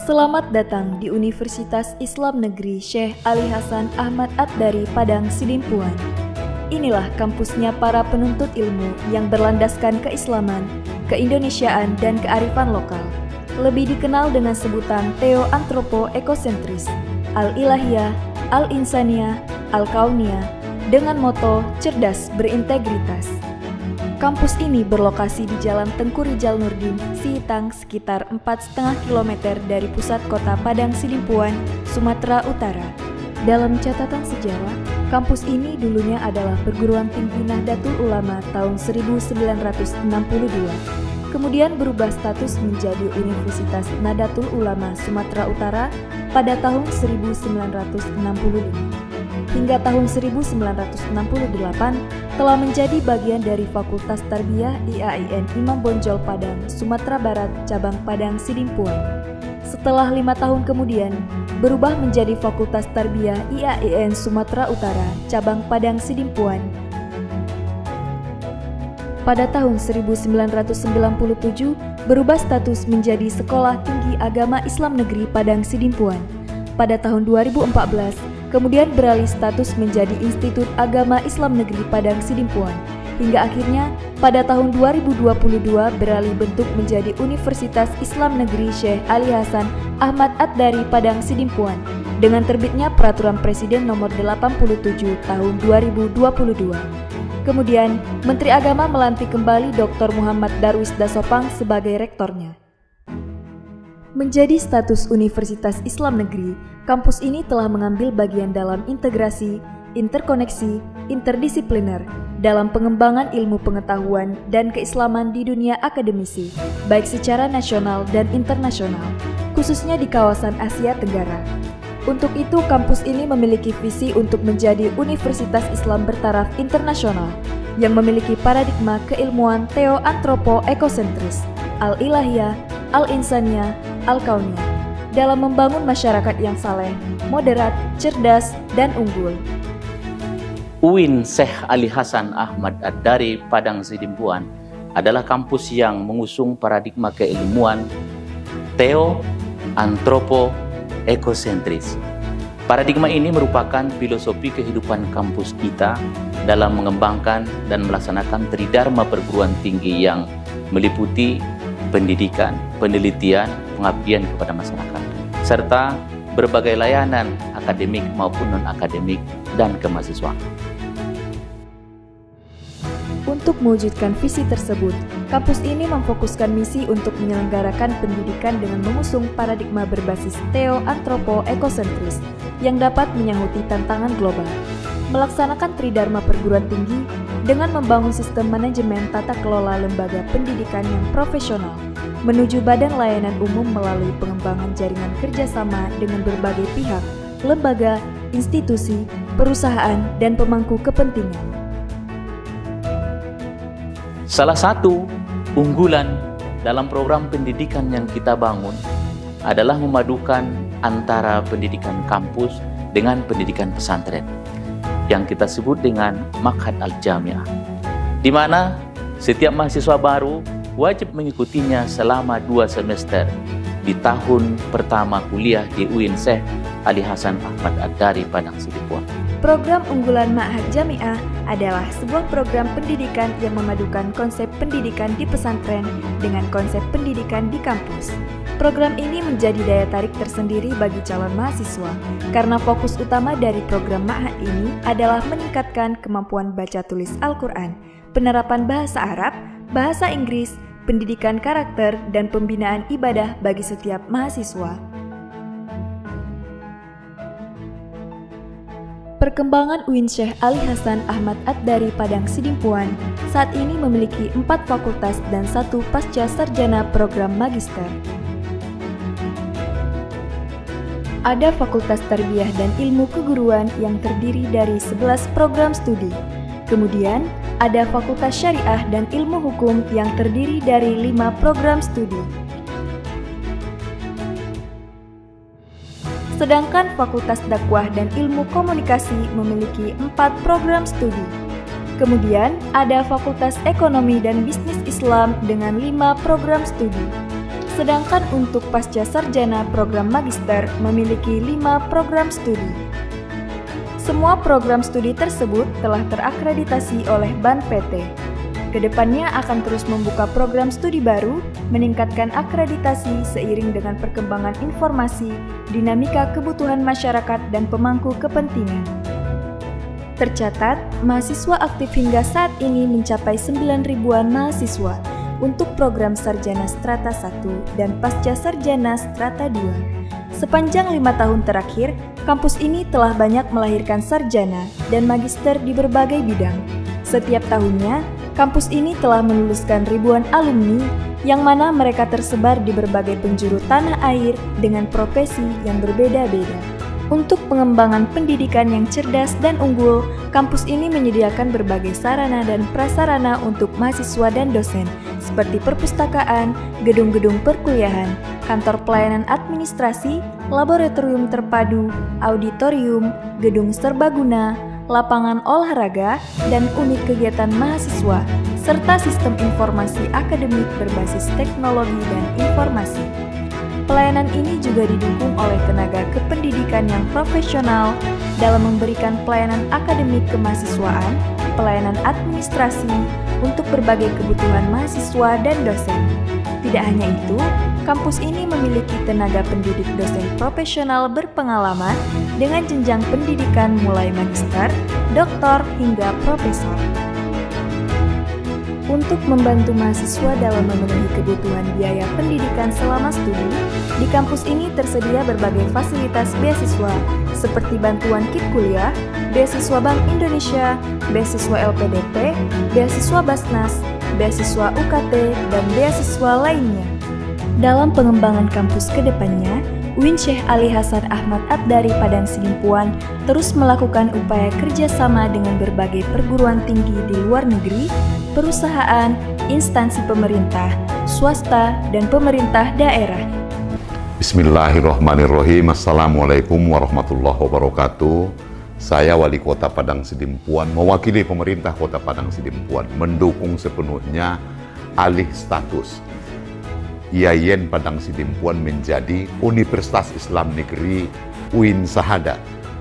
Selamat datang di Universitas Islam Negeri Syekh Ali Hasan Ahmad Ad-Dari Padang Sidimpuan. Inilah kampusnya para penuntut ilmu yang berlandaskan keislaman, keindonesiaan, dan kearifan lokal. Lebih dikenal dengan sebutan Theo-Antropo-Ekosentris, Al-Ilahiyah, Al-Insaniyah, Al-Kauniyah, dengan moto cerdas berintegritas. Kampus ini berlokasi di Jalan Tengku Rijal Nurdin, Sihitang, sekitar 4,5 km dari pusat kota Padang Sidimpuan, Sumatera Utara. Dalam catatan sejarah, kampus ini dulunya adalah perguruan tinggi Nahdlatul Ulama tahun 1962, kemudian berubah status menjadi Universitas Nahdlatul Ulama Sumatera Utara pada tahun 1965. Hingga tahun 1968 telah menjadi bagian dari Fakultas Tarbiyah IAIN Imam Bonjol Padang, Sumatera Barat, cabang Padang Sidimpuan. Setelah 5 tahun kemudian, berubah menjadi Fakultas Tarbiyah IAIN Sumatera Utara, cabang Padang Sidimpuan. Pada tahun 1997, berubah status menjadi Sekolah Tinggi Agama Islam Negeri Padang Sidimpuan. Pada tahun 2014, kemudian beralih status menjadi Institut Agama Islam Negeri Padang Sidimpuan, hingga akhirnya pada tahun 2022 beralih bentuk menjadi Universitas Islam Negeri Syekh Ali Hasan Ahmad Ad-Dari Padang Sidimpuan dengan terbitnya Peraturan Presiden Nomor 87 Tahun 2022. Kemudian, Menteri Agama melantik kembali Dr. Muhammad Darwis Dasopang sebagai rektornya. Menjadi status Universitas Islam Negeri, kampus ini telah mengambil bagian dalam integrasi, interkoneksi, interdisipliner dalam pengembangan ilmu pengetahuan dan keislaman di dunia akademisi, baik secara nasional dan internasional, khususnya di kawasan Asia Tenggara. Untuk itu, kampus ini memiliki visi untuk menjadi Universitas Islam bertaraf internasional yang memiliki paradigma keilmuan Theo-Antropo-Ekosentris, Al-Ilahiyah, Al-Insaniyah, Al-Kauniyah dalam membangun masyarakat yang saleh, moderat, cerdas, dan unggul. UIN Syekh Ali Hasan Ahmad Ad-Dari Padang Sidimpuan adalah kampus yang mengusung paradigma keilmuan Theo-Antropo-Ekosentris. Paradigma ini merupakan filosofi kehidupan kampus kita dalam mengembangkan dan melaksanakan tridharma perguruan tinggi yang meliputi pendidikan, penelitian, pengabdian kepada masyarakat, serta berbagai layanan akademik maupun non-akademik dan kemahasiswaan. Untuk mewujudkan visi tersebut, kampus ini memfokuskan misi untuk menyelenggarakan pendidikan dengan mengusung paradigma berbasis Theo-Antropo-Ekosentris yang dapat menyahuti tantangan global, melaksanakan tridharma perguruan tinggi dengan membangun sistem manajemen tata kelola lembaga pendidikan yang profesional, menuju badan layanan umum melalui pengembangan jaringan kerjasama dengan berbagai pihak, lembaga, institusi, perusahaan, dan pemangku kepentingan. Salah satu unggulan dalam program pendidikan yang kita bangun adalah memadukan antara pendidikan kampus dengan pendidikan pesantren yang kita sebut dengan Ma'had Al-Jami'ah, di mana setiap mahasiswa baru wajib mengikutinya selama 2 semester di tahun pertama kuliah di UIN Syekh Ali Hasan Ahmad Ad-Dari Padang Sidimpuan. Program unggulan Ma'had Jami'ah adalah sebuah program pendidikan yang memadukan konsep pendidikan di pesantren dengan konsep pendidikan di kampus. Program ini menjadi daya tarik tersendiri bagi calon mahasiswa karena fokus utama dari program Ma'had ini adalah meningkatkan kemampuan baca tulis Al-Quran, penerapan bahasa Arab, bahasa Inggris, pendidikan karakter, dan pembinaan ibadah bagi setiap mahasiswa. Perkembangan UIN Syekh Ali Hasan Ahmad Ad-Dari Padang Sidimpuan saat ini memiliki 4 fakultas dan 1 pasca sarjana program magister. Ada Fakultas Tarbiyah dan Ilmu Keguruan yang terdiri dari 11 program studi. Kemudian, ada Fakultas Syariah dan Ilmu Hukum yang terdiri dari 5 program studi. Sedangkan Fakultas Dakwah dan Ilmu Komunikasi memiliki 4 program studi. Kemudian, ada Fakultas Ekonomi dan Bisnis Islam dengan 5 program studi. Sedangkan untuk pasca sarjana program magister memiliki 5 program studi. Semua program studi tersebut telah terakreditasi oleh BAN PT. Kedepannya akan terus membuka program studi baru, meningkatkan akreditasi seiring dengan perkembangan informasi, dinamika kebutuhan masyarakat dan pemangku kepentingan. Tercatat, mahasiswa aktif hingga saat ini mencapai 9 ribuan mahasiswa untuk program sarjana strata 1 dan pasca sarjana strata 2. Sepanjang 5 tahun terakhir, kampus ini telah banyak melahirkan sarjana dan magister di berbagai bidang. Setiap tahunnya, kampus ini telah meluluskan ribuan alumni yang mana mereka tersebar di berbagai penjuru tanah air dengan profesi yang berbeda-beda. Untuk pengembangan pendidikan yang cerdas dan unggul, kampus ini menyediakan berbagai sarana dan prasarana untuk mahasiswa dan dosen, seperti perpustakaan, gedung-gedung perkuliahan, kantor pelayanan administrasi, laboratorium terpadu, auditorium, gedung serbaguna, lapangan olahraga, dan unit kegiatan mahasiswa, serta sistem informasi akademik berbasis teknologi dan informasi. Pelayanan ini juga didukung oleh tenaga kependidikan yang profesional dalam memberikan pelayanan akademik kemahasiswaan, pelayanan administrasi untuk berbagai kebutuhan mahasiswa dan dosen. Tidak hanya itu, kampus ini memiliki tenaga pendidik dosen profesional berpengalaman dengan jenjang pendidikan mulai magister, doktor, hingga profesor. Untuk membantu mahasiswa dalam memenuhi kebutuhan biaya pendidikan selama studi, di kampus ini tersedia berbagai fasilitas beasiswa seperti bantuan kit kuliah, beasiswa Bank Indonesia, beasiswa LPDP, beasiswa Basnas, beasiswa UKT, dan beasiswa lainnya. Dalam pengembangan kampus ke depannya, UIN Syekh Ali Hasan Ahmad Ad-Dari Padang Sidimpuan terus melakukan upaya kerjasama dengan berbagai perguruan tinggi di luar negeri, perusahaan, instansi pemerintah, swasta, dan pemerintah daerah. Bismillahirrahmanirrahim. Assalamualaikum warahmatullahi wabarakatuh. Saya Wali Kota Padang Sidimpuan, mewakili pemerintah Kota Padang Sidimpuan, mendukung sepenuhnya alih status IAIN Padang Sidimpuan menjadi Universitas Islam Negeri UIN Sahada,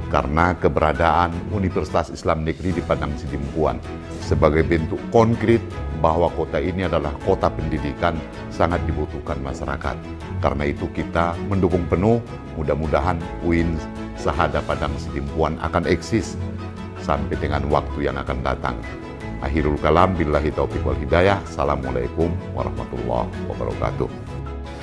karena keberadaan Universitas Islam Negeri di Padang Sidimpuan sebagai bentuk konkret bahwa kota ini adalah kota pendidikan sangat dibutuhkan masyarakat. Karena itu kita mendukung penuh, mudah-mudahan UIN Sahada Padang Sidimpuan akan eksis sampai dengan waktu yang akan datang. Akhirul kalam, billahi taufiq wal hidayah. Assalamualaikum warahmatullahi wabarakatuh.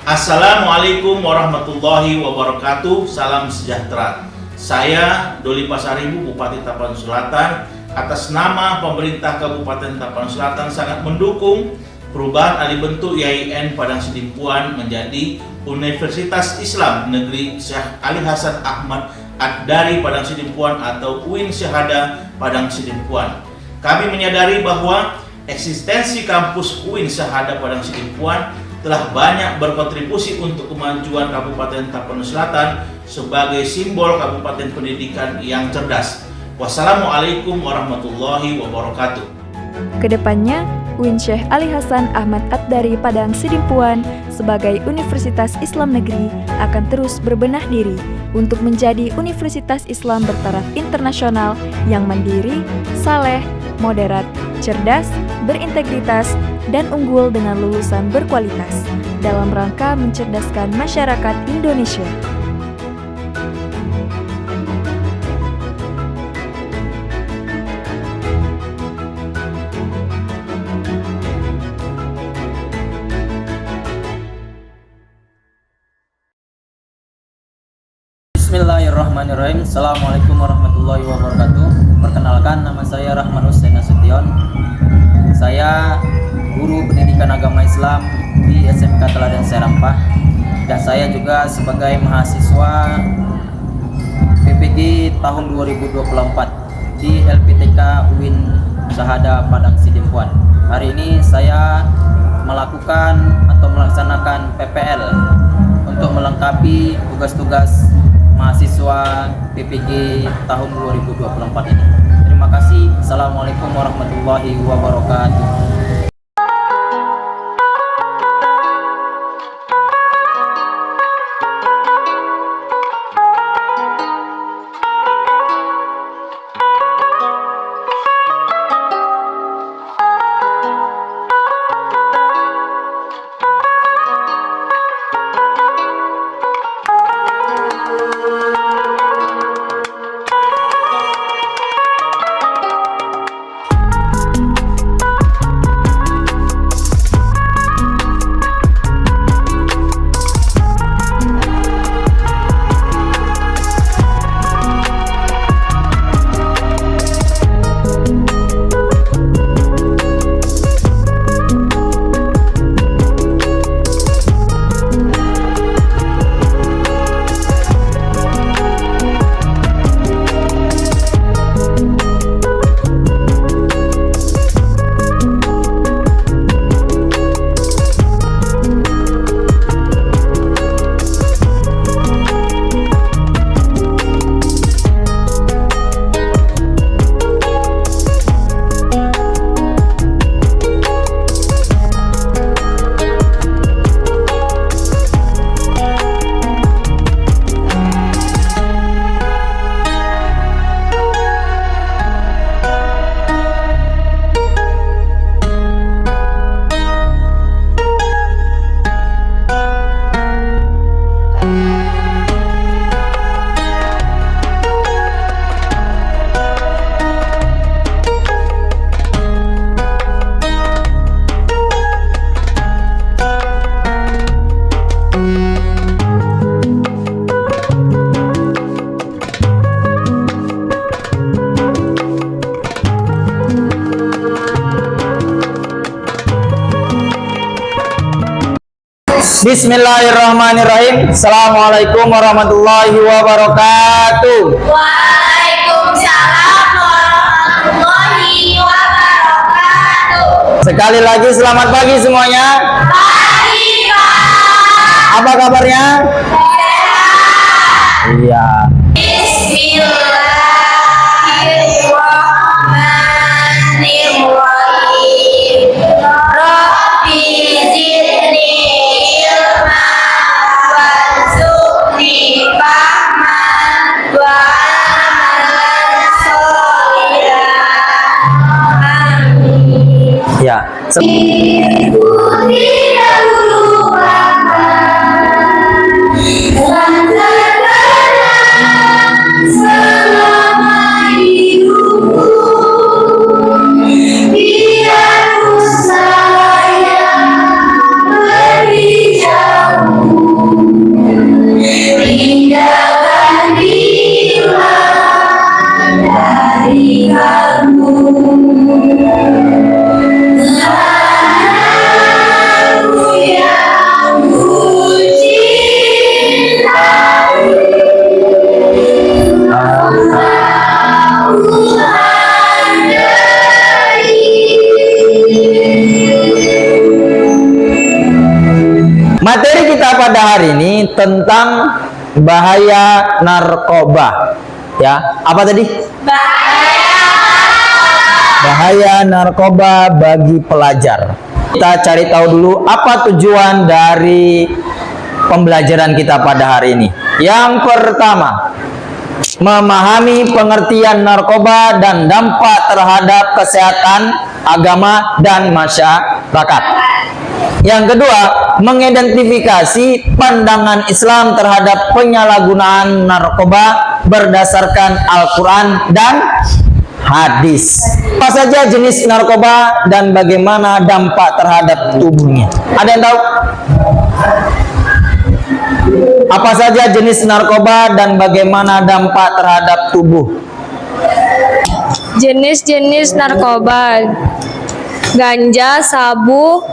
Assalamualaikum warahmatullahi wabarakatuh. Salam sejahtera. Saya Doli Pasaribu, Bupati Tapanuli Selatan, atas nama pemerintah Kabupaten Tapanuli Selatan sangat mendukung perubahan alih bentuk IAIN Padang Sidimpuan menjadi Universitas Islam Negeri Syekh Ali Hasan Ahmad Ad-Dari Padang Sidimpuan atau UIN Syahada Padang Sidimpuan. Kami menyadari bahwa eksistensi kampus UIN Syahada Padang Sidimpuan telah banyak berkontribusi untuk kemajuan Kabupaten Tapanuli Selatan sebagai simbol Kabupaten Pendidikan yang cerdas. Wassalamualaikum warahmatullahi wabarakatuh. Kedepannya, UIN Syekh Ali Hasan Ahmad Ad-Dari Padang Sidimpuan sebagai Universitas Islam Negeri akan terus berbenah diri untuk menjadi Universitas Islam bertaraf internasional yang mandiri, saleh, moderat, cerdas, berintegritas, dan unggul dengan lulusan berkualitas dalam rangka mencerdaskan masyarakat Indonesia. Bismillahirrahmanirrahim. Assalamualaikum warahmatullahi wabarakatuh. Perkenalkan, nama saya Rahman Hussein Nasution. Saya guru pendidikan agama Islam di SMK Teladan Serampah, dan saya juga sebagai mahasiswa PPG tahun 2024 di LPTK UIN Syahada Padang Sidimpuan. Hari ini saya melakukan atau melaksanakan PPL untuk melengkapi tugas-tugas mahasiswa PPG tahun 2024 ini. Terima kasih. Assalamualaikum warahmatullahi wabarakatuh. Bismillahirrahmanirrahim. Assalamualaikum warahmatullahi wabarakatuh. Waalaikumsalam warahmatullahi wabarakatuh. Sekali lagi selamat pagi semuanya. Pagi, Pak. Apa kabarnya? Iya. Bismillahirrahmanirrahim. Rabbi zidni ilma warzuqni fahman wa amalan sholihan. Amin. Ya. Ikuti dahulu paman dan terkenang selama hidupku, biar saya pergi jauh, tinggalkan hilang dari kamu. Aku yang ku cintai, kau tahu andai. Materi kita pada hari ini tentang bahaya narkoba. Ya, apa tadi? Bahaya narkoba bagi pelajar. Kita cari tahu dulu apa tujuan dari pembelajaran kita pada hari ini. Yang pertama, memahami pengertian narkoba dan dampak terhadap kesehatan, agama, dan masyarakat. Yang kedua, mengidentifikasi pandangan Islam terhadap penyalahgunaan narkoba berdasarkan Al-Quran dan hadis. Apa saja jenis narkoba dan bagaimana dampak terhadap tubuhnya? Ada yang tahu? Apa saja jenis narkoba dan bagaimana dampak terhadap tubuh? Jenis-jenis narkoba: ganja, sabu,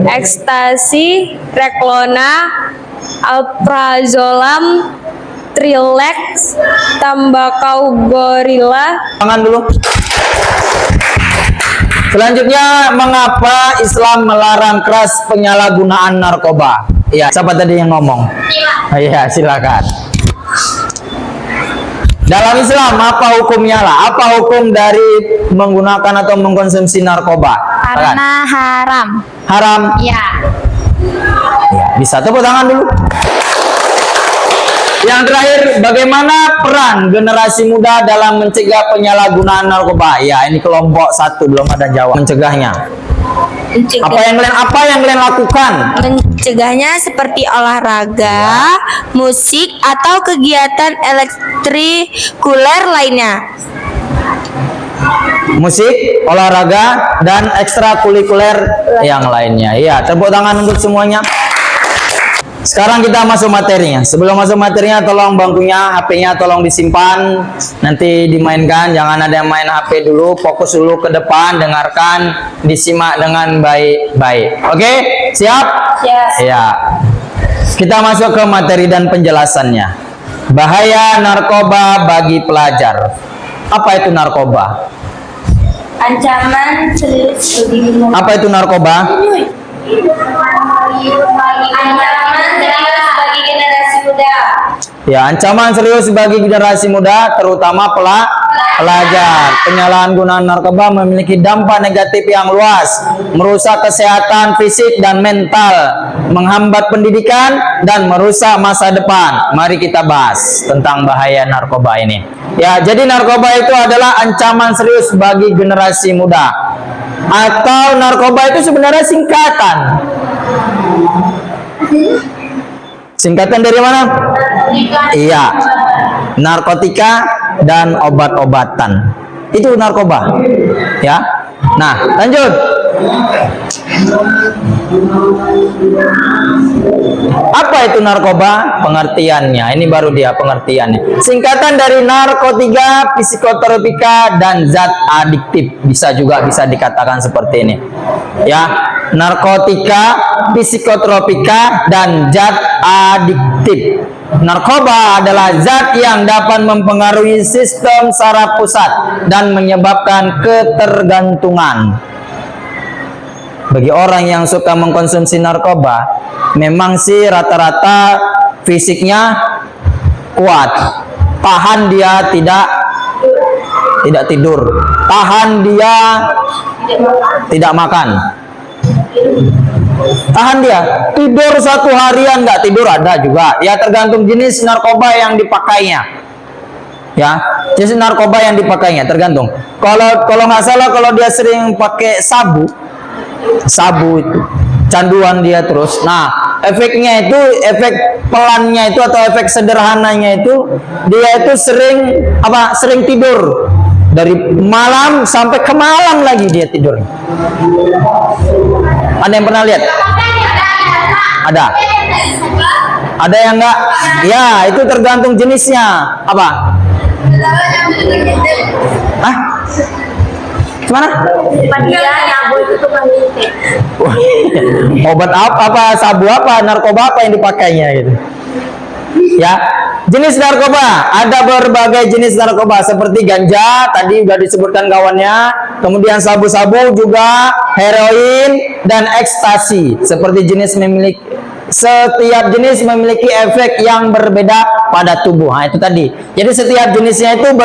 ekstasi, reklona, alprazolam, trilex, tembakau gorila. Tangan dulu. Selanjutnya, mengapa Islam melarang keras penyalahgunaan narkoba? Iya, siapa tadi yang ngomong? Iya, silakan. Dalam Islam apa hukumnya lah? Apa hukum dari menggunakan atau mengkonsumsi narkoba? Karena haram. Haram. Ya. Ya, bisa tepuk tangan dulu. Yang terakhir, bagaimana peran generasi muda dalam mencegah penyalahgunaan narkoba? Ya, ini kelompok satu belum ada jawab. Mencegahnya. Apa yang kalian lakukan? Mencegahnya seperti olahraga, musik, atau kegiatan ekstrakurikuler lainnya. Musik, olahraga, dan ekstrakurikuler yang lainnya. Iya, tepuk tangan untuk semuanya. Sekarang kita masuk materinya. Sebelum masuk materinya, tolong bangkunya, HP-nya tolong disimpan, nanti dimainkan. Jangan ada yang main HP dulu. Fokus dulu ke depan, dengarkan, disimak dengan baik-baik. Oke, siap? Siap. Ya. Kita masuk ke materi dan penjelasannya. Bahaya narkoba bagi pelajar. Apa itu narkoba? Ancaman serius Apa itu narkoba? ancaman serius bagi generasi muda. Ya, ancaman serius bagi generasi muda, terutama pelajar. Penyalahgunaan narkoba memiliki dampak negatif yang luas, merusak kesehatan fisik dan mental, menghambat pendidikan, dan merusak masa depan. Mari kita bahas tentang bahaya narkoba ini. Ya, jadi narkoba itu adalah ancaman serius bagi generasi muda. Atau narkoba itu sebenarnya singkatan. Singkatan dari mana? Iya, narkotika dan obat-obatan. Itu narkoba. Ya. Nah, lanjut. Apa itu narkoba? Pengertiannya. Ini baru dia pengertiannya. Singkatan dari narkotika, psikotropika, dan zat adiktif. Bisa dikatakan seperti ini. Ya. narkotika, psikotropika, dan zat adiktif. Narkoba adalah zat yang dapat mempengaruhi sistem saraf pusat dan menyebabkan ketergantungan. Bagi orang yang suka mengkonsumsi narkoba, memang sih rata-rata fisiknya kuat, tahan dia tidak tidur, tahan dia tidak makan, tahan dia tidur 1 harian nggak tidur, ada juga ya, tergantung jenis narkoba yang dipakainya ya, jenis narkoba yang dipakainya tergantung. Kalau nggak salah, kalau dia sering pakai sabu itu canduan dia terus. Nah, efeknya itu, efek pelannya itu atau efek sederhananya itu, dia itu sering tidur dari malam sampai ke malam lagi dia tidur. Ada yang pernah lihat? Ada yang enggak? Ya, itu tergantung jenisnya. Apa? Hah? Gimana? Obat apa, sabu apa, narkoba apa yang dipakainya gitu. Ya, jenis narkoba, ada berbagai jenis narkoba seperti ganja, tadi sudah disebutkan kawannya, kemudian sabu-sabu juga, heroin, dan ekstasi. Setiap jenis memiliki efek yang berbeda pada tubuh. Nah, itu tadi. Jadi setiap jenisnya itu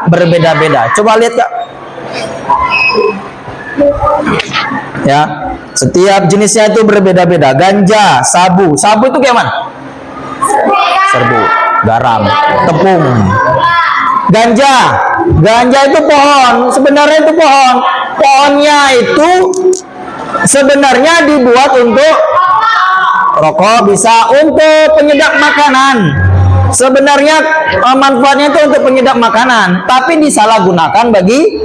berbeda-beda. Coba lihat, Kak. Ya, setiap jenisnya itu berbeda-beda. Ganja, sabu itu kayak mana? Serbu, garam, tepung. Ganja itu pohon, sebenarnya itu pohon. Pohonnya itu sebenarnya dibuat untuk rokok, bisa untuk penyedap makanan. Sebenarnya manfaatnya itu untuk penyedap makanan, tapi disalahgunakan bagi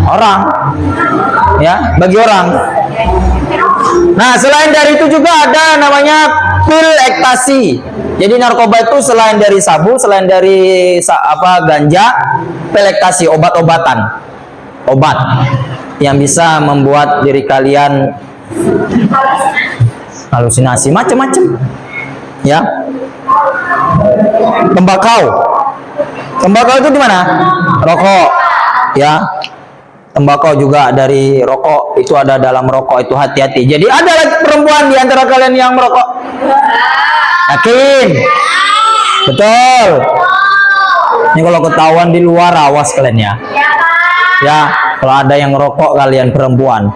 orang. Ya, bagi orang. Nah, selain dari itu juga ada namanya pil ekstasi. Jadi narkoba itu selain dari sabu, selain dari ganja, pil ekstasi, obat-obatan. Obat yang bisa membuat diri kalian halusinasi macam-macam. Ya. Tembakau itu di mana? Rokok. Ya. Tembakau juga dari rokok, itu ada dalam rokok, itu hati-hati. Jadi ada lagi perempuan di antara kalian yang merokok? Yakin? Betul. Ini kalau ketahuan di luar, awas kalian ya. Ya, kalau ada yang merokok kalian perempuan.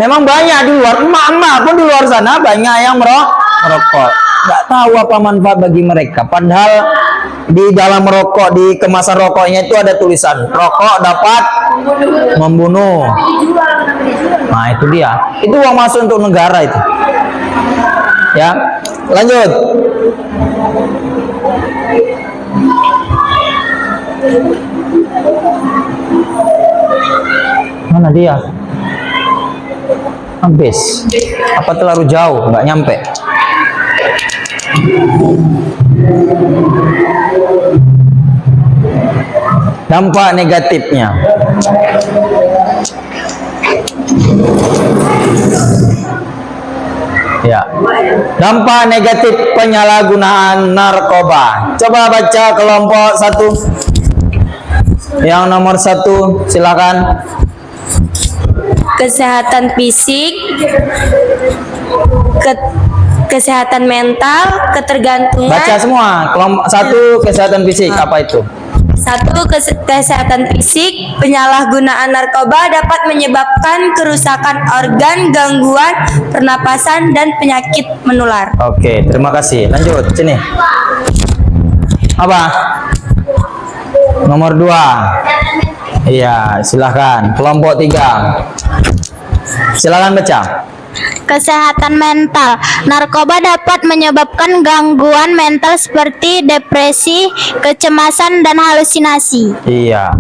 Memang banyak di luar, emak-emak pun di luar sana banyak yang merokok. Nggak tahu apa manfaat bagi mereka. Padahal di dalam rokok, di kemasan rokoknya itu ada tulisan rokok dapat membunuh. Nah, itu dia. Itu uang masuk untuk negara itu. Ya, lanjut. Mana dia? Habis. Apa terlalu jauh? Nggak nyampe. Dampak negatifnya. Ya. Dampak negatif penyalahgunaan narkoba. Coba baca kelompok 1. Yang nomor 1, silakan. Kesehatan fisik, kesehatan mental, ketergantungan. Baca semua. Kelompok 1, kesehatan fisik. Apa itu? 1. Kesehatan fisik, penyalahgunaan narkoba dapat menyebabkan kerusakan organ, gangguan pernapasan, dan penyakit menular. Oke, terima kasih. Lanjut, sini. Apa? Nomor 2. Iya, silahkan. Kelompok 3. Silakan baca. Kesehatan mental. Narkoba dapat menyebabkan gangguan mental seperti depresi, kecemasan, dan halusinasi. Iya.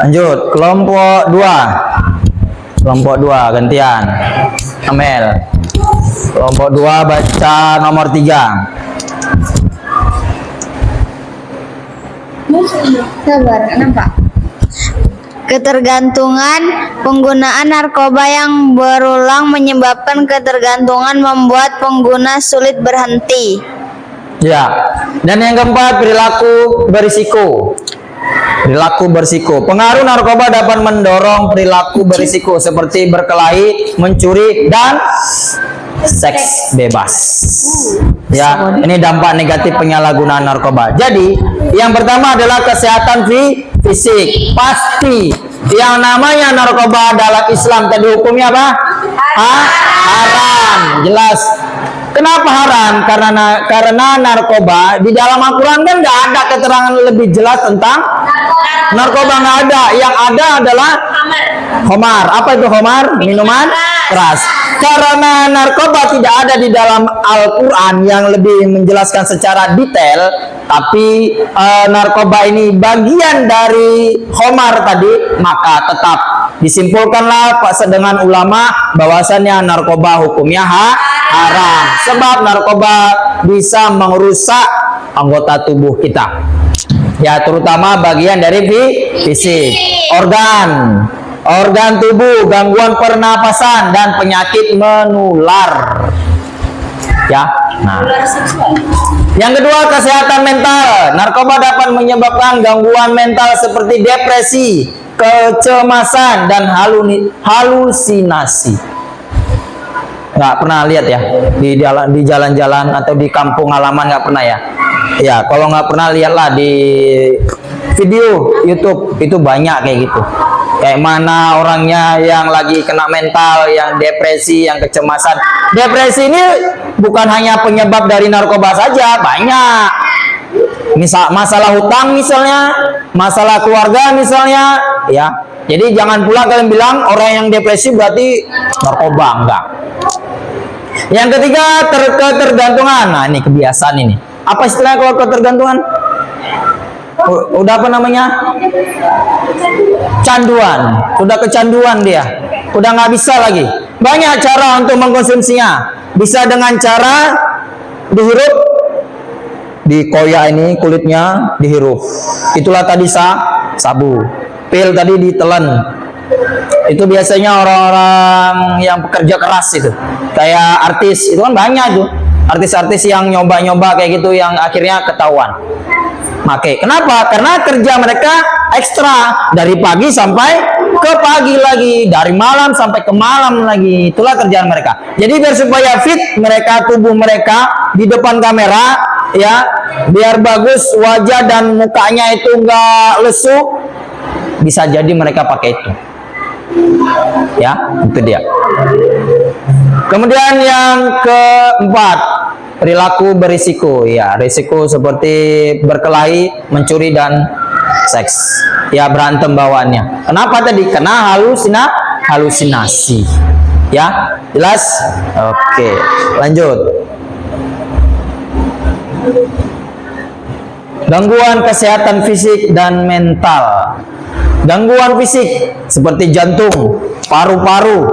Lanjut, kelompok 2. Kelompok 2 gantian. Amel. Kelompok 2 baca nomor 3. Sabar, kenapa? ketergantungan. Penggunaan narkoba yang berulang menyebabkan ketergantungan, membuat pengguna sulit berhenti. Ya. Dan yang keempat, perilaku berisiko. Perilaku berisiko. Pengaruh narkoba dapat mendorong perilaku berisiko seperti berkelahi, mencuri, dan seks bebas. Ya, ini dampak negatif penyalahgunaan narkoba. Jadi, yang pertama adalah kesehatan fisik. Pasti yang namanya narkoba dalam Islam tadi hukumnya apa? Haram. Jelas. Kenapa haram? Karena narkoba di dalam Al-Quran kan nggak ada keterangan lebih jelas tentang narkoba, nggak ada. Yang ada adalah khamar. Apa itu khamar? Minuman keras. Karena narkoba tidak ada di dalam Al-Quran yang lebih menjelaskan secara detail, tapi narkoba ini bagian dari khamar tadi, maka tetap disimpulkanlah dengan ulama bahwasannya narkoba hukumnya haram. Sebab narkoba bisa merusak anggota tubuh kita. Ya, terutama bagian dari fisik, organ tubuh, gangguan pernapasan, dan penyakit menular. Ya. Nah, yang kedua, kesehatan mental. Narkoba dapat menyebabkan gangguan mental seperti depresi, kecemasan, dan halusinasi. Nggak pernah lihat ya di jalan-jalan atau di kampung halaman, nggak pernah ya? Ya, kalau nggak pernah, lihatlah di video YouTube, itu banyak kayak gitu. Kayak mana orangnya yang lagi kena mental, yang depresi, yang kecemasan. Depresi ini bukan hanya penyebab dari narkoba saja, banyak. Misal masalah hutang misalnya, masalah keluarga misalnya, ya. Jadi jangan pula kalian bilang orang yang depresi berarti narkoba, enggak. Yang ketiga, ketergantungan. Nah, ini kebiasaan ini. Apa istilahnya kalau ketergantungan? Udah apa namanya? Canduan. Udah kecanduan dia. Udah nggak bisa lagi. Banyak cara untuk mengkonsumsinya. Bisa dengan cara dihirup, dikoyak ini kulitnya, dihirup. Itulah tadi sabu. Pil tadi ditelan. Itu biasanya orang-orang yang pekerja keras itu. Kayak artis, itu kan banyak tuh. Artis-artis yang nyoba-nyoba kayak gitu, yang akhirnya ketahuan make. Kenapa? Karena kerja mereka ekstra, dari pagi sampai ke pagi lagi, dari malam sampai ke malam lagi. Itulah kerjaan mereka. Jadi biar supaya fit mereka, tubuh mereka di depan kamera, ya, biar bagus wajah dan mukanya itu enggak lesu, bisa jadi mereka pakai itu. Ya, itu dia. Kemudian yang keempat, perilaku berisiko. Ya, risiko seperti berkelahi, mencuri, dan seks. Ya, berantem bawaannya. Kenapa tadi? Karena halusinasi. Ya, jelas? Oke, lanjut. Gangguan kesehatan fisik dan mental. Gangguan fisik seperti jantung, paru-paru.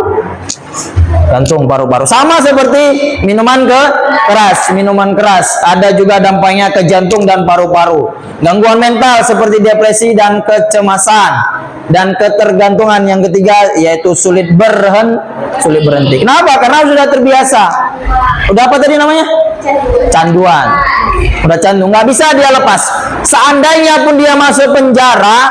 Jantung, paru-paru. Sama seperti minuman keras. Ada juga dampaknya ke jantung dan paru-paru. Gangguan mental seperti depresi dan kecemasan. Dan ketergantungan yang ketiga yaitu sulit berhenti. Kenapa? Karena sudah terbiasa. Udah apa tadi namanya? Canduan. Udah candu, nggak bisa dia lepas. Seandainya pun dia masuk penjara,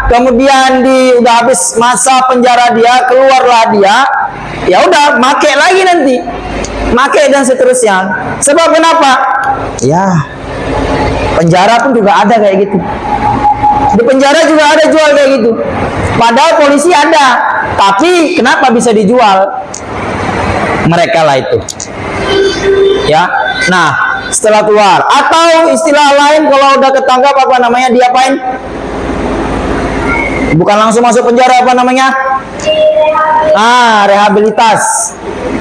kemudian udah habis masa penjara dia, keluarlah dia, ya udah make lagi nanti, make dan seterusnya. Sebab kenapa? Ya, penjara pun juga ada kayak gitu. Di penjara juga ada jual kayak gitu. Padahal polisi ada, tapi kenapa bisa dijual? Mereka lah itu. Ya, nah setelah keluar, atau istilah lain kalau udah ketangkap apa namanya, diapain? Bukan langsung masuk penjara, apa namanya? Rehabilitas.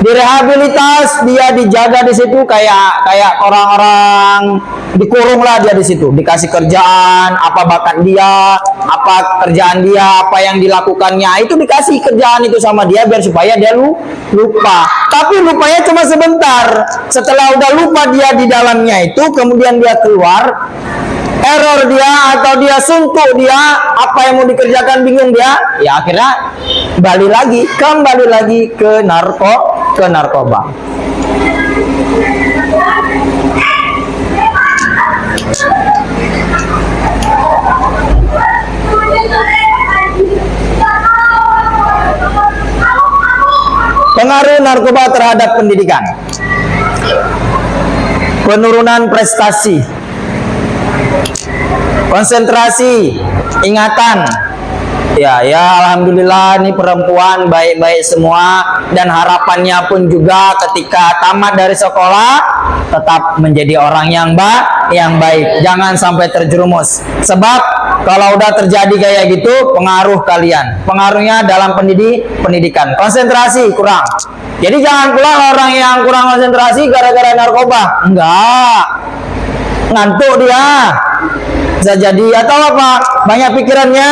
Direhabilitas, dia dijaga di situ kayak orang-orang dikurung lah dia di situ, dikasih kerjaan, apa bakat dia, apa kerjaan dia, apa yang dilakukannya, itu dikasih kerjaan itu sama dia biar supaya dia lupa. Tapi lupanya cuma sebentar. Setelah udah lupa dia di dalamnya itu, kemudian dia keluar, error dia atau dia suntuk dia, apa yang mau dikerjakan bingung dia, ya akhirnya kembali lagi ke narkoba. Pengaruh narkoba terhadap pendidikan. Penurunan prestasi, konsentrasi, ingatan. Ya alhamdulillah ini perempuan baik-baik semua, dan harapannya pun juga ketika tamat dari sekolah tetap menjadi orang yang baik. Jangan sampai terjerumus. Sebab kalau udah terjadi kayak gitu, pengaruhnya dalam pendidikan. Konsentrasi kurang. Jadi jangan pula orang yang kurang konsentrasi gara-gara narkoba. Enggak. Ngantuk dia. Bisa jadi, atau apa? Banyak pikirannya.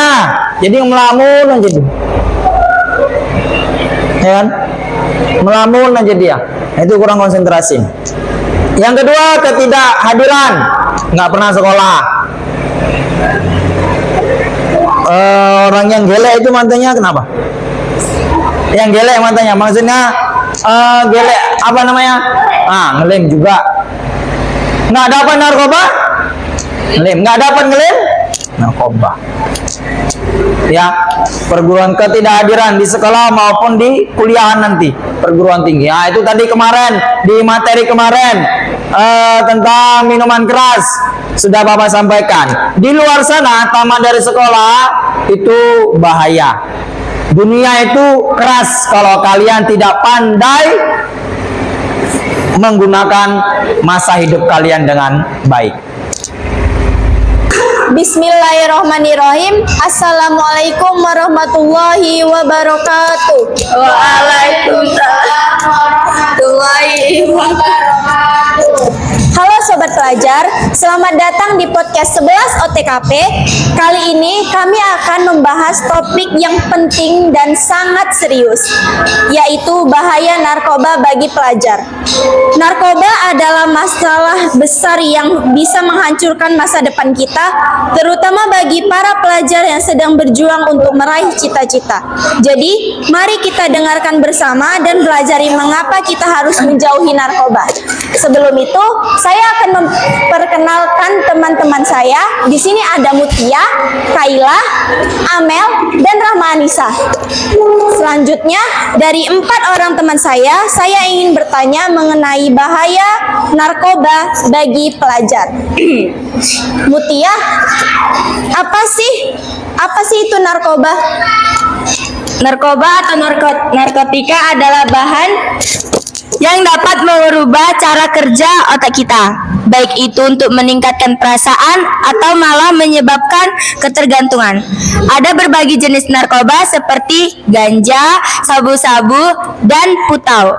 Jadi melamun aja dia. Ya kan? Melamun aja dia. Itu kurang konsentrasi. Yang kedua, ketidakhadiran. Nggak pernah sekolah. Orang yang gelek itu mantannya kenapa? Yang gelek mantannya maksudnya gelek apa namanya? Ngelem juga. Nggak dapat narkoba? Ngelem. Nggak dapat ngelem? Narkoba. Ya, perguruan ketidakhadiran di sekolah maupun di kuliahan nanti, perguruan tinggi. Ya, itu tadi kemarin di materi kemarin tentang minuman keras sudah Bapak sampaikan. Di luar sana tamat dari sekolah itu bahaya. Dunia itu keras kalau kalian tidak pandai menggunakan masa hidup kalian dengan baik. Bismillahirrahmanirrahim. Assalamualaikum warahmatullahi wabarakatuh. Waalaikumsalam warahmatullahi wabarakatuh. Halo Sobat Pelajar, selamat datang di podcast 11 OTKP. Kali ini kami akan membahas topik yang penting dan sangat serius, yaitu bahaya narkoba bagi pelajar. Narkoba adalah masalah besar yang bisa menghancurkan masa depan kita, terutama bagi para pelajar yang sedang berjuang untuk meraih cita-cita. Jadi, mari kita dengarkan bersama dan pelajari mengapa kita harus menjauhi narkoba. Sebelum itu, saya akan memperkenalkan teman-teman saya. Di sini ada Mutia, Kaila, Amel, dan Rahmanisa. Selanjutnya, dari 4 orang teman saya ingin bertanya mengenai bahaya narkoba bagi pelajar. Mutia, apa sih itu narkoba? Narkoba atau narkotika adalah bahan yang dapat merubah cara kerja otak kita, baik itu untuk meningkatkan perasaan atau malah menyebabkan ketergantungan. Ada berbagai jenis narkoba seperti ganja, sabu-sabu, dan putau.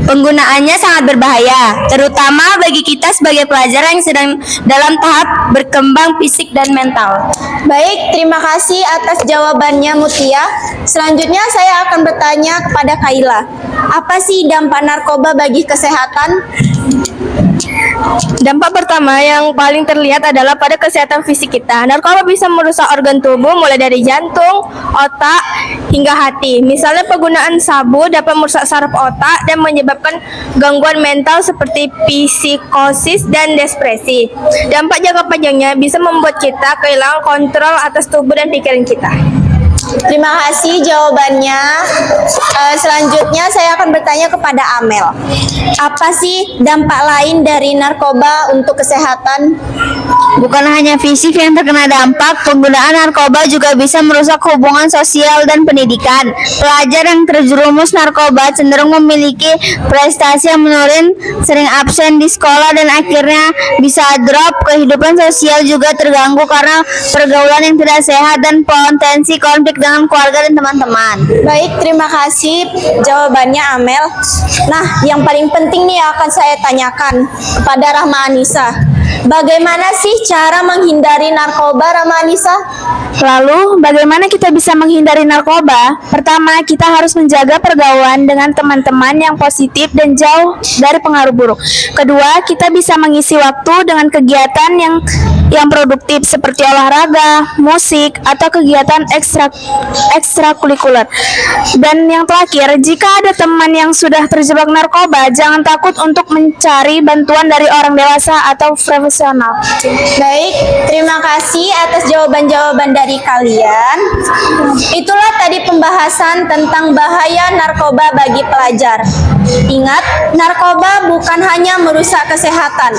Penggunaannya sangat berbahaya, terutama bagi kita sebagai pelajar yang sedang dalam tahap berkembang fisik dan mental. Baik, terima kasih atas jawabannya Mutia. Selanjutnya saya akan bertanya kepada Kaila. Apa sih dampak narkoba bagi kesehatan? Dampak pertama yang paling terlihat adalah pada kesehatan fisik kita. Narkoba bisa merusak organ tubuh mulai dari jantung, otak, hingga hati. Misalnya penggunaan sabu dapat merusak saraf otak dan menyebabkan gangguan mental seperti psikosis dan depresi. Dampak jangka panjangnya bisa membuat kita kehilangan kontrol atas tubuh dan pikiran kita. Terima kasih jawabannya. Selanjutnya saya akan bertanya kepada Amel. Apa sih dampak lain dari narkoba untuk kesehatan? Bukan hanya fisik yang terkena dampak, penggunaan narkoba juga bisa merusak hubungan sosial dan pendidikan. Pelajar yang terjerumus narkoba cenderung memiliki prestasi yang menurun, sering absen di sekolah, dan akhirnya bisa drop. Kehidupan sosial juga terganggu karena pergaulan yang tidak sehat dan potensi konflik dengan keluarga dan teman-teman. Baik, terima kasih jawabannya Amel. Nah, yang paling penting nih akan saya tanyakan kepada Rahma Anissa. Bagaimana sih cara menghindari narkoba, Rahma Anissa? Lalu, bagaimana kita bisa menghindari narkoba? Pertama, kita harus menjaga pergaulan dengan teman-teman yang positif dan jauh dari pengaruh buruk. Kedua, kita bisa mengisi waktu dengan kegiatan yang produktif seperti olahraga, musik, atau kegiatan ekstrakurikuler. Dan yang terakhir, jika ada teman yang sudah terjebak narkoba, jangan takut untuk mencari bantuan dari orang dewasa atau profesional. Baik, terima kasih atas jawaban-jawaban dari kalian. Itulah tadi pembahasan tentang bahaya narkoba bagi pelajar. Ingat, narkoba bukan hanya merusak kesehatan,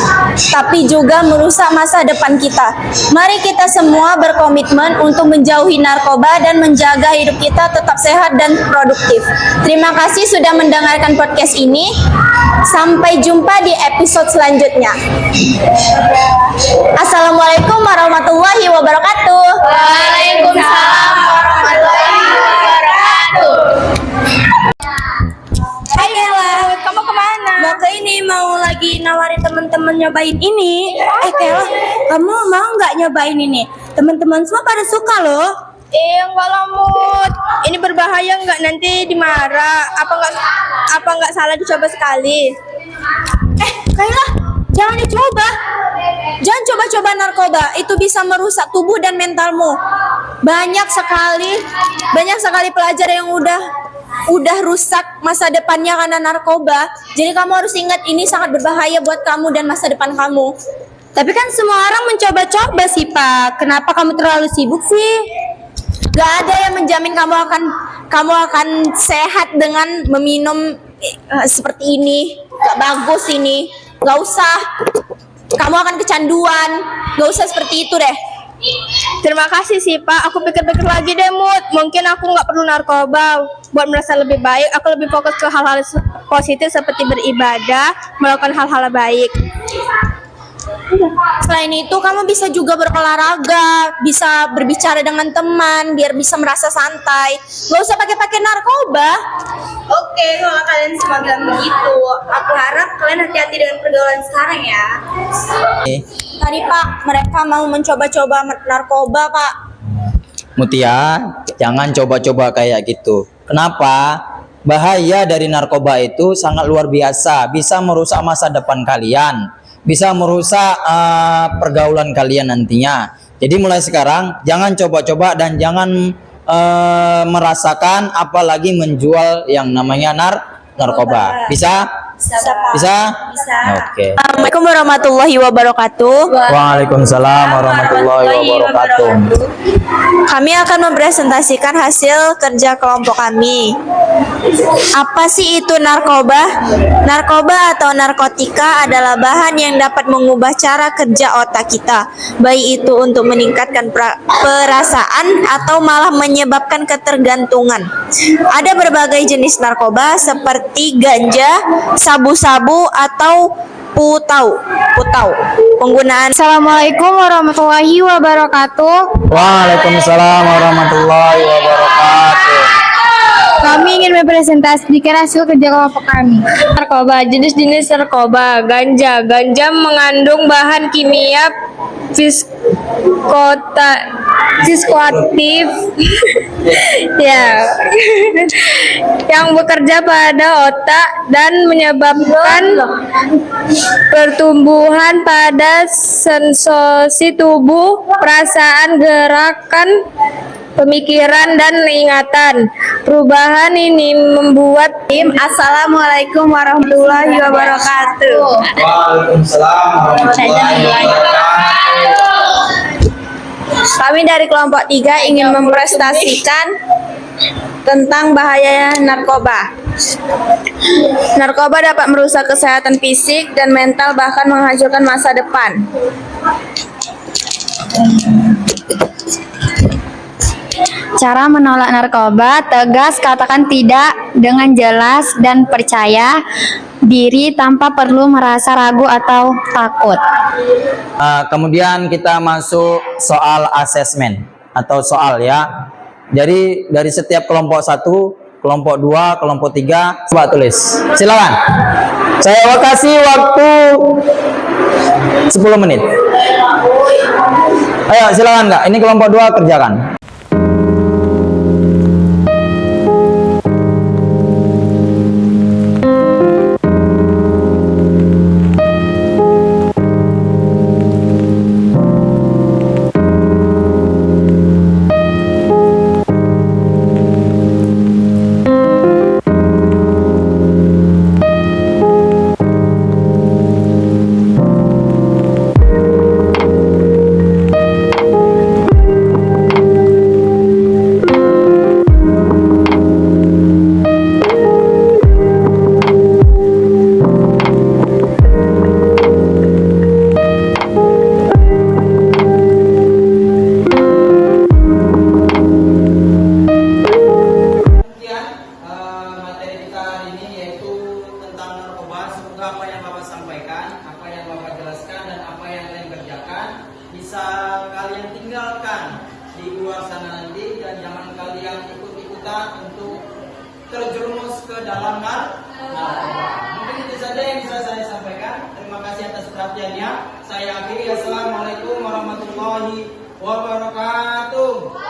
tapi juga merusak masa depan kita. Mari kita semua berkomitmen untuk menjauhi narkoba dan menjaga hidup kita tetap sehat dan produktif. Terima kasih sudah mendengarkan podcast ini. Sampai jumpa di episode selanjutnya. Assalamualaikum warahmatullahi wabarakatuh. Waalaikumsalam warahmatullahi wabarakatuh. Hai Kela, kamu kemana? Mau ke ini, mau lagi nawarin teman-teman nyobain ini. Kela, kamu mau nggak nyobain ini? Teman-teman semua pada suka loh. Enggak lah Mut, ini berbahaya nggak, nanti dimarah? Apa nggak salah dicoba sekali? Kayla, jangan dicoba. Jangan coba-coba narkoba, itu bisa merusak tubuh dan mentalmu. Banyak sekali pelajar yang udah rusak masa depannya karena narkoba. Jadi kamu harus ingat ini sangat berbahaya buat kamu dan masa depan kamu. Tapi kan semua orang mencoba-coba sih Pak. Kenapa kamu terlalu sibuk sih? Gak ada yang menjamin kamu akan sehat dengan meminum seperti ini. Gak bagus ini. Gak usah. Kamu akan kecanduan. Gak usah seperti itu deh. Terima kasih sih Pak. Aku pikir-pikir lagi deh Mut. Mungkin aku nggak perlu narkoba. Buat merasa lebih baik, aku lebih fokus ke hal-hal positif seperti beribadah, melakukan hal-hal baik. Selain itu kamu bisa juga berolahraga, bisa berbicara dengan teman biar bisa merasa santai. Gak usah pakai narkoba. Oke, kalau kalian semua bilang begitu, aku harap kalian hati-hati dengan pergaulan sekarang ya. Tadi Pak, mereka mau mencoba-coba narkoba Pak. Mutia, jangan coba-coba kayak gitu. Kenapa? Bahaya dari narkoba itu sangat luar biasa, bisa merusak masa depan kalian, bisa merusak pergaulan kalian nantinya. Jadi mulai sekarang jangan coba-coba dan jangan merasakan apalagi menjual yang namanya narkoba. Bisa? Bisa? Oke. Assalamualaikum warahmatullahi wabarakatuh. Waalaikumsalam warahmatullahi wabarakatuh. Kami akan mempresentasikan hasil kerja kelompok kami. Apa sih itu narkoba? Narkoba atau narkotika adalah bahan yang dapat mengubah cara kerja otak kita, baik itu untuk meningkatkan perasaan atau malah menyebabkan ketergantungan. Ada berbagai jenis narkoba seperti ganja, sabu-sabu atau putau. Penggunaan. Assalamualaikum warahmatullahi wabarakatuh. Waalaikumsalam warahmatullahi wabarakatuh. Kami ingin mempresentasikan hasil kerja kelompok kami. Narkoba, jenis-jenis narkoba. Ganja mengandung bahan kimia psikoaktif ya yang bekerja pada otak dan menyebabkan pertumbuhan pada sensasi tubuh, perasaan, gerakan, pemikiran, dan ingatan. Perubahan ini membuat Assalamualaikum warahmatullahi wabarakatuh. Waalaikumsalam warahmatullahi wabarakatuh. Kami dari kelompok 3 ingin mempresentasikan tentang bahaya narkoba. Narkoba dapat merusak kesehatan fisik dan mental, bahkan menghancurkan masa depan. Cara menolak narkoba: tegas, katakan tidak dengan jelas, dan percaya diri tanpa perlu merasa ragu atau takut. Kemudian kita masuk soal asesmen atau soal ya. Jadi dari setiap kelompok 1, kelompok 2, kelompok 3 coba tulis. Silakan. Saya kasih waktu 10 menit. Ayo silakan Kak. Ini kelompok 2 kerjakan. Terjerumus ke dalam narkoba. Mungkin itu saja yang bisa saya sampaikan. Terima kasih atas perhatiannya. Saya akhiri. Assalamualaikum warahmatullahi wabarakatuh.